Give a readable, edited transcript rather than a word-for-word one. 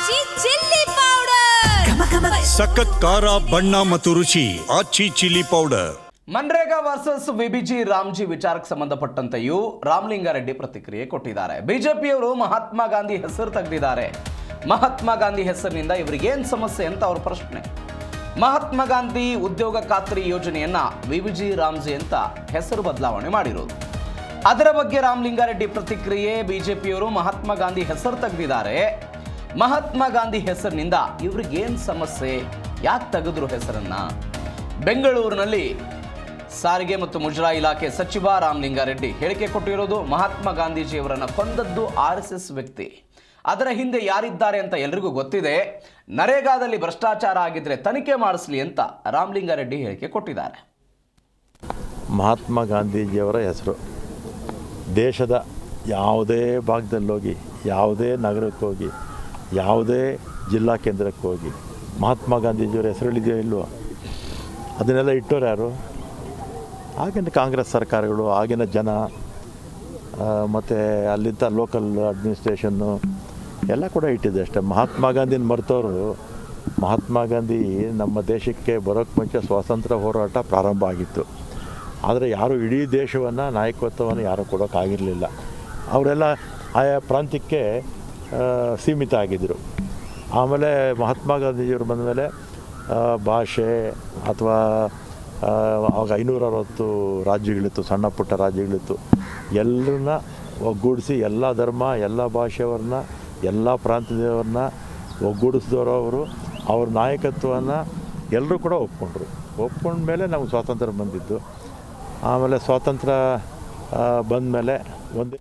ಆಚಿ chilli powder ಸಖತ್ ಖಾರ ಬಣ್ಣ ಮತ್ತು ರುಚಿ ಆಚಿ ಚಿಲ್ಲಿ ಪೌಡರ್. ಮನ್ರೇಗಾ ವರ್ಸಸ್ ವಿಬಿಜಿ ರಾಮ್ಜಿ ವಿಚಾರಕ್ಕೆ ಸಂಬಂಧಪಟ್ಟಂತೆಯೂ ರಾಮಲಿಂಗಾರೆಡ್ಡಿ ಪ್ರತಿಕ್ರಿಯೆ ಕೊಟ್ಟಿದ್ದಾರೆ. ಬಿಜೆಪಿಯವರು ಮಹಾತ್ಮ ಗಾಂಧಿ ಹೆಸರು ತೆಗೆದಿದ್ದಾರೆ. ಮಹಾತ್ಮ ಗಾಂಧಿ ಹೆಸರಿನಿಂದ ಇವರಿಗೇನು ಸಮಸ್ಯೆ ಅಂತ ಅವ್ರ ಪ್ರಶ್ನೆ. ಮಹಾತ್ಮ ಗಾಂಧಿ ಉದ್ಯೋಗ ಖಾತ್ರಿ ಯೋಜನೆಯನ್ನ ವಿಬಿಜಿ ರಾಮ್ಜಿ ಅಂತ ಹೆಸರು ಬದಲಾವಣೆ ಮಾಡಿರೋದು. ಅದರ ಬಗ್ಗೆ ರಾಮಲಿಂಗಾರೆಡ್ಡಿ ಪ್ರತಿಕ್ರಿಯೆ. ಬಿಜೆಪಿಯವರು ಮಹಾತ್ಮ ಗಾಂಧಿ ಹೆಸರು ತೆಗೆದಿದ್ದಾರೆ. ಮಹಾತ್ಮ ಗಾಂಧಿ ಹೆಸರಿನಿಂದ ಇವ್ರಿಗೇನು ಸಮಸ್ಯೆ, ಯಾಕೆ ತೆಗೆದ್ರು ಹೆಸರನ್ನ? ಬೆಂಗಳೂರಿನಲ್ಲಿ ಸಾರಿಗೆ ಮತ್ತು ಮುಜರಾಯಿ ಇಲಾಖೆ ಸಚಿವ ರಾಮಲಿಂಗಾರೆಡ್ಡಿ ಹೇಳಿಕೆ ಕೊಟ್ಟಿರೋದು. ಮಹಾತ್ಮ ಗಾಂಧೀಜಿಯವರನ್ನು ಕೊಂದದ್ದು RSS ವ್ಯಕ್ತಿ. ಅದರ ಹಿಂದೆ ಯಾರಿದ್ದಾರೆ ಅಂತ ಎಲ್ರಿಗೂ ಗೊತ್ತಿದೆ. ನರೇಗಾದಲ್ಲಿ ಭ್ರಷ್ಟಾಚಾರ ಆಗಿದ್ರೆ ತನಿಖೆ ಮಾಡಿಸ್ಲಿ ಅಂತ ರಾಮಲಿಂಗಾರೆಡ್ಡಿ ಹೇಳಿಕೆ ಕೊಟ್ಟಿದ್ದಾರೆ. ಮಹಾತ್ಮ ಗಾಂಧೀಜಿಯವರ ಹೆಸರು ದೇಶದ ಯಾವುದೇ ಭಾಗದಲ್ಲೋಗಿ, ಯಾವುದೇ ನಗರಕ್ಕೆ ಹೋಗಿ, ಯಾವುದೇ ಜಿಲ್ಲಾ ಕೇಂದ್ರಕ್ಕೆ ಹೋಗಿ ಮಹಾತ್ಮ ಗಾಂಧೀಜಿಯವರ ಹೆಸರುಗಳಿದೆಯೋ ಇಲ್ವೋ? ಅದನ್ನೆಲ್ಲ ಇಟ್ಟೋರು ಯಾರು? ಆಗಿನ ಕಾಂಗ್ರೆಸ್ ಸರ್ಕಾರಗಳು, ಆಗಿನ ಜನ, ಮತ್ತು ಅಲ್ಲಿದ್ದ ಲೋಕಲ್ ಅಡ್ಮಿನಿಸ್ಟ್ರೇಷನ್ನು ಎಲ್ಲ ಕೂಡ ಇಟ್ಟಿದೆ ಅಷ್ಟೇ. ಮಹಾತ್ಮ ಗಾಂಧಿನ ಮರೆತವರು. ಮಹಾತ್ಮ ಗಾಂಧಿ ನಮ್ಮ ದೇಶಕ್ಕೆ ಬರೋಕ್ಕೆ ಮುಂಚೆ ಸ್ವಾತಂತ್ರ್ಯ ಹೋರಾಟ ಪ್ರಾರಂಭ ಆಗಿತ್ತು. ಆದರೆ ಯಾರು ಇಡೀ ದೇಶವನ್ನು, ನಾಯಕತ್ವವನ್ನು ಯಾರೂ ಕೊಡೋಕ್ಕಾಗಿರಲಿಲ್ಲ. ಅವರೆಲ್ಲ ಆಯಾ ಪ್ರಾಂತ್ಯಕ್ಕೆ ಸೀಮಿತ ಆಗಿದ್ದರು. ಆಮೇಲೆ ಮಹಾತ್ಮ ಗಾಂಧೀಜಿಯವರು ಬಂದ ಮೇಲೆ ಭಾಷೆ ಅಥವಾ ಆವಾಗ 560 ರಾಜ್ಯಗಳಿತ್ತು, ಸಣ್ಣ ಪುಟ್ಟ ರಾಜ್ಯಗಳಿತ್ತು. ಎಲ್ಲರನ್ನ ಒಗ್ಗೂಡಿಸಿ ಎಲ್ಲ ಧರ್ಮ, ಎಲ್ಲ ಭಾಷೆಯವ್ರನ್ನ, ಎಲ್ಲ ಪ್ರಾಂತ್ಯದವ್ರನ್ನ ಒಗ್ಗೂಡಿಸಿದವರು ಅವರು. ಅವ್ರ ನಾಯಕತ್ವವನ್ನು ಎಲ್ಲರೂ ಕೂಡ ಒಪ್ಕೊಂಡ ಮೇಲೆ ನಮಗೆ ಸ್ವಾತಂತ್ರ್ಯ ಬಂದಿದ್ದು. ಆಮೇಲೆ ಸ್ವಾತಂತ್ರ್ಯ ಬಂದ ಮೇಲೆ ಒಂದೇ